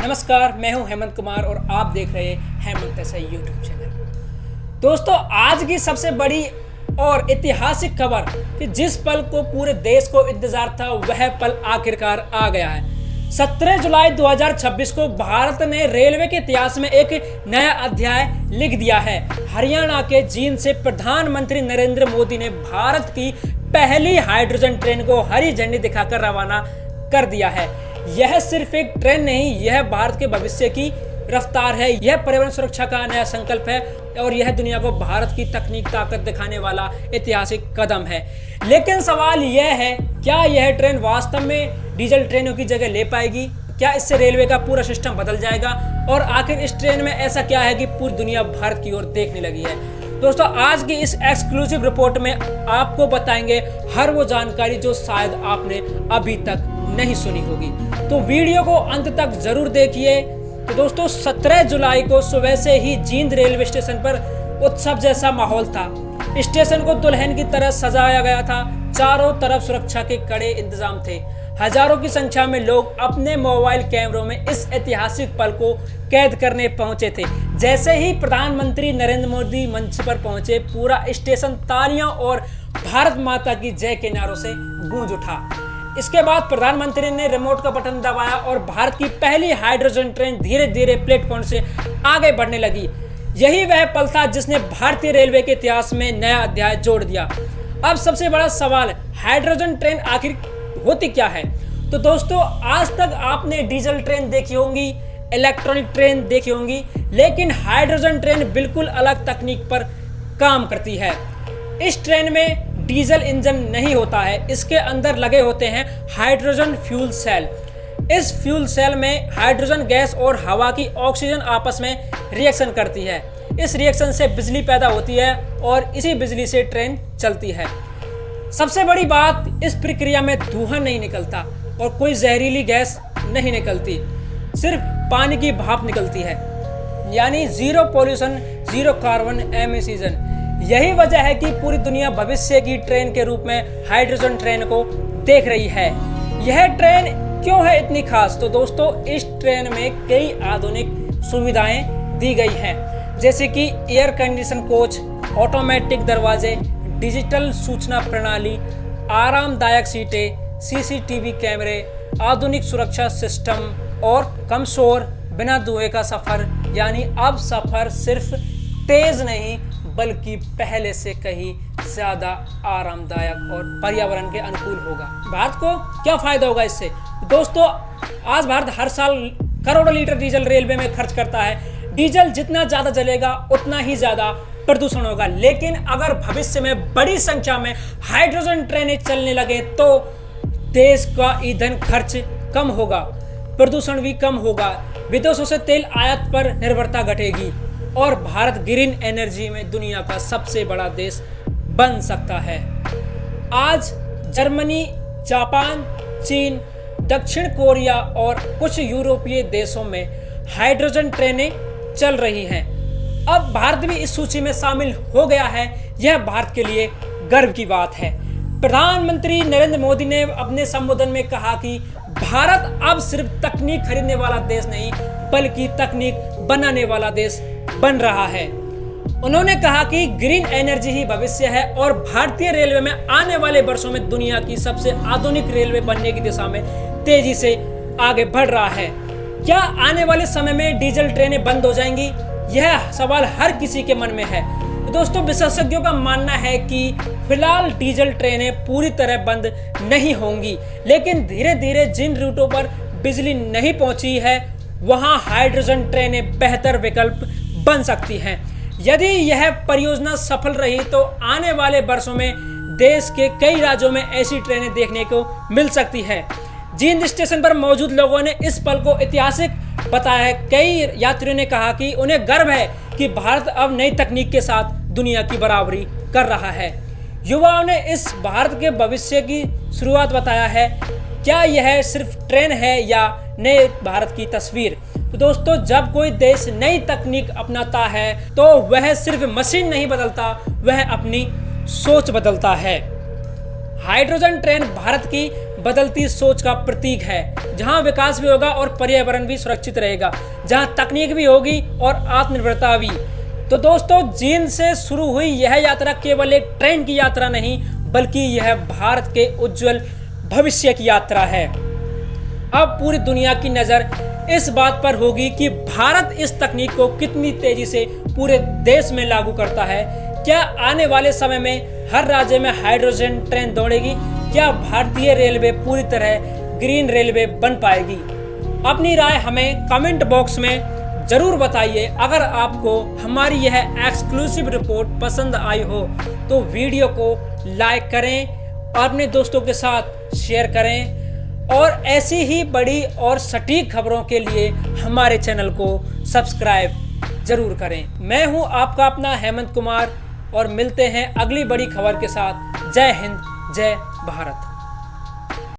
नमस्कार, मैं हूं हेमंत कुमार और आप देख रहे हैं हेमंत ऐसा यूट्यूब चैनल। दोस्तों, आज की सबसे बड़ी और ऐतिहासिक खबर कि जिस पल को पूरे देश को इंतजार था वह पल आखिरकार आ गया है। 17 जुलाई 2026 को भारत ने रेलवे के इतिहास में एक नया अध्याय लिख दिया है। हरियाणा के जींद से प्रधानमंत्री नरेंद्र मोदी ने भारत की पहली हाइड्रोजन ट्रेन को हरी झंडी दिखाकर रवाना कर दिया है। यह सिर्फ एक ट्रेन नहीं, यह भारत के भविष्य की रफ्तार है। यह पर्यावरण सुरक्षा का नया संकल्प है और यह दुनिया को भारत की तकनीक ताकत दिखाने वाला ऐतिहासिक कदम है। लेकिन सवाल यह है, क्या यह ट्रेन वास्तव में डीजल ट्रेनों की जगह ले पाएगी? क्या इससे रेलवे का पूरा सिस्टम बदल जाएगा? और आखिर इस ट्रेन में ऐसा क्या है कि पूरी दुनिया भारत की ओर देखने लगी है? दोस्तों, आज की इस एक्सक्लूसिव रिपोर्ट में आपको बताएंगे हर वो जानकारी जो शायद आपने अभी तक नहीं सुनी होगी, तो वीडियो को अंत तक जरूर देखिए। तो दोस्तों, 17 जुलाई को सुबह से ही जींद रेलवे स्टेशन पर उत्सव जैसा माहौल था। स्टेशन को दुल्हन की तरह सजाया गया था। चारों तरफ सुरक्षा के कड़े इंतजाम थे। हजारों की संख्या में लोग अपने मोबाइल कैमरों में इस ऐतिहासिक पल को कैद करने पहुंचे थे। जैसे ही प्रधानमंत्री नरेंद्र मोदी मंच पर पहुंचे, पूरा स्टेशन तालियों और भारत माता की जय के नारों से गूंज उठा। इसके बाद प्रधानमंत्री ने रिमोट का बटन दबाया और भारत की पहली हाइड्रोजन ट्रेन धीरे धीरे प्लेटफॉर्म से आगे बढ़ने लगी। यही वह पल था जिसने भारतीय रेलवे के इतिहास में नया अध्याय जोड़ दिया। अब सबसे बड़ा सवाल, हाइड्रोजन ट्रेन आखिर होती क्या है? तो दोस्तों, आज तक आपने डीजल ट्रेन देखी होंगी, इलेक्ट्रॉनिक ट्रेन देखी होंगी, लेकिन हाइड्रोजन ट्रेन बिल्कुल अलग तकनीक पर काम करती है। इस ट्रेन में डीजल इंजन नहीं होता है, इसके अंदर लगे होते हैं हाइड्रोजन फ्यूल सेल। इस फ्यूल सेल में हाइड्रोजन गैस और हवा की ऑक्सीजन आपस में रिएक्शन करती है। इस रिएक्शन से बिजली पैदा होती है और इसी बिजली से ट्रेन चलती है। सबसे बड़ी बात, इस प्रक्रिया में धुआं नहीं निकलता और कोई जहरीली गैस नहीं निकलती, सिर्फ पानी की भाप निकलती है, यानी zero pollution, zero carbon emission. यही वजह है कि पूरी दुनिया भविष्य की ट्रेन के रूप में हाइड्रोजन ट्रेन को देख रही है। यह ट्रेन क्यों है इतनी खास? तो दोस्तों, इस ट्रेन में कई आधुनिक सुविधाएं दी गई हैं, जैसे कि एयर कंडीशन कोच, ऑटोमेटिक दरवाजे, डिजिटल सूचना प्रणाली, आरामदायक सीटें, सीसीटीवी कैमरे, आधुनिक सुरक्षा सिस्टम और कम शोर, बिना धुएं का सफर। यानी अब सफर सिर्फ तेज नहीं बल्कि पहले से कहीं ज्यादा आरामदायक और पर्यावरण के अनुकूल होगा। भारत को क्या फायदा होगा इससे? दोस्तों, आज भारत हर साल करोड़ों लीटर डीजल रेलवे में खर्च करता है। डीजल जितना ज्यादा जलेगा उतना ही ज्यादा प्रदूषण होगा। लेकिन अगर भविष्य में बड़ी संख्या में हाइड्रोजन ट्रेनें चलने लगे तो देश का ईंधन खर्च कम होगा, प्रदूषण भी कम होगा, विदेशों से तेल आयात पर निर्भरता घटेगी और भारत ग्रीन एनर्जी में दुनिया का सबसे बड़ा देश बन सकता है। आज जर्मनी, जापान, चीन, दक्षिण कोरिया और कुछ यूरोपीय देशों में हाइड्रोजन ट्रेनें चल रही हैं। अब भारत भी इस सूची में शामिल हो गया है। यह भारत के लिए गर्व की बात है। प्रधानमंत्री नरेंद्र मोदी ने अपने संबोधन में कहा कि भारत अब सिर्फ तकनीक खरीदने वाला देश नहीं बल्कि तकनीक बनाने वाला देश बन रहा है। उन्होंने कहा कि ग्रीन एनर्जी ही भविष्य है और भारतीय रेलवे में आने वाले वर्षों में दुनिया की सबसे आधुनिक रेलवे बनने की दिशा में तेजी से आगे बढ़ रहा है। क्या आने वाले समय में डीजल ट्रेनें बंद हो जाएंगी? यह सवाल हर किसी के मन में है। दोस्तों, विशेषज्ञों का मानना है कि फिलहाल डीजल ट्रेनें पूरी तरह बंद नहीं होंगी, लेकिन धीरे धीरे जिन रूटों पर बिजली नहीं पहुंची है वहां हाइड्रोजन ट्रेनें बेहतर विकल्प बन सकती हैं। यदि यह परियोजना सफल रही तो आने वाले वर्षों में देश के कई राज्यों में ऐसी ट्रेनें देखने को मिल सकती है। जींद स्टेशन पर मौजूद लोगों ने इस पल को ऐतिहासिक बताया है। कई यात्रियों ने कहा कि उन्हें गर्व है कि भारत अब नई तकनीक के साथ दुनिया की बराबरी कर रहा है। युवाओं ने इस भारत के भविष्य की शुरुआत बताया है। क्या यह सिर्फ ट्रेन है या नए भारत की तस्वीर? तो दोस्तों, जब कोई देश नई तकनीक अपनाता है तो वह सिर्फ मशीन नहीं बदलता, वह अपनी सोच बदलता है। हाइड्रोजन ट्रेन भारत की बदलती सोच का प्रतीक है, जहां विकास भी होगा और पर्यावरण भी सुरक्षित रहेगा, जहां तकनीक भी होगी और आत्मनिर्भरता भी। तो दोस्तों, चीन से शुरू हुई यह यात्रा केवल एक ट्रेन की यात्रा नहीं, बल्कि यह भारत के उज्जवल भविष्य की यात्रा है। अब पूरी दुनिया की नज़र इस बात पर होगी कि भारत इस तकनीक को कितनी तेजी से पूरे देश में लागू करता है। क्या आने वाले समय में हर राज्य में हाइड्रोजन ट्रेन दौड़ेगी? क्या भारतीय रेलवे पूरी तरह ग्रीन रेलवे बन पाएगी? अपनी राय हमें कमेंट बॉक्स में जरूर बताइए। अगर आपको हमारी यह एक्सक्लूसिव रिपोर्ट पसंद आई हो तो वीडियो को लाइक करें और अपने दोस्तों के साथ शेयर करें, और ऐसी ही बड़ी और सटीक खबरों के लिए हमारे चैनल को सब्सक्राइब जरूर करें। मैं हूं आपका अपना हेमंत कुमार और मिलते हैं अगली बड़ी खबर के साथ। जय हिंद, जय भारत।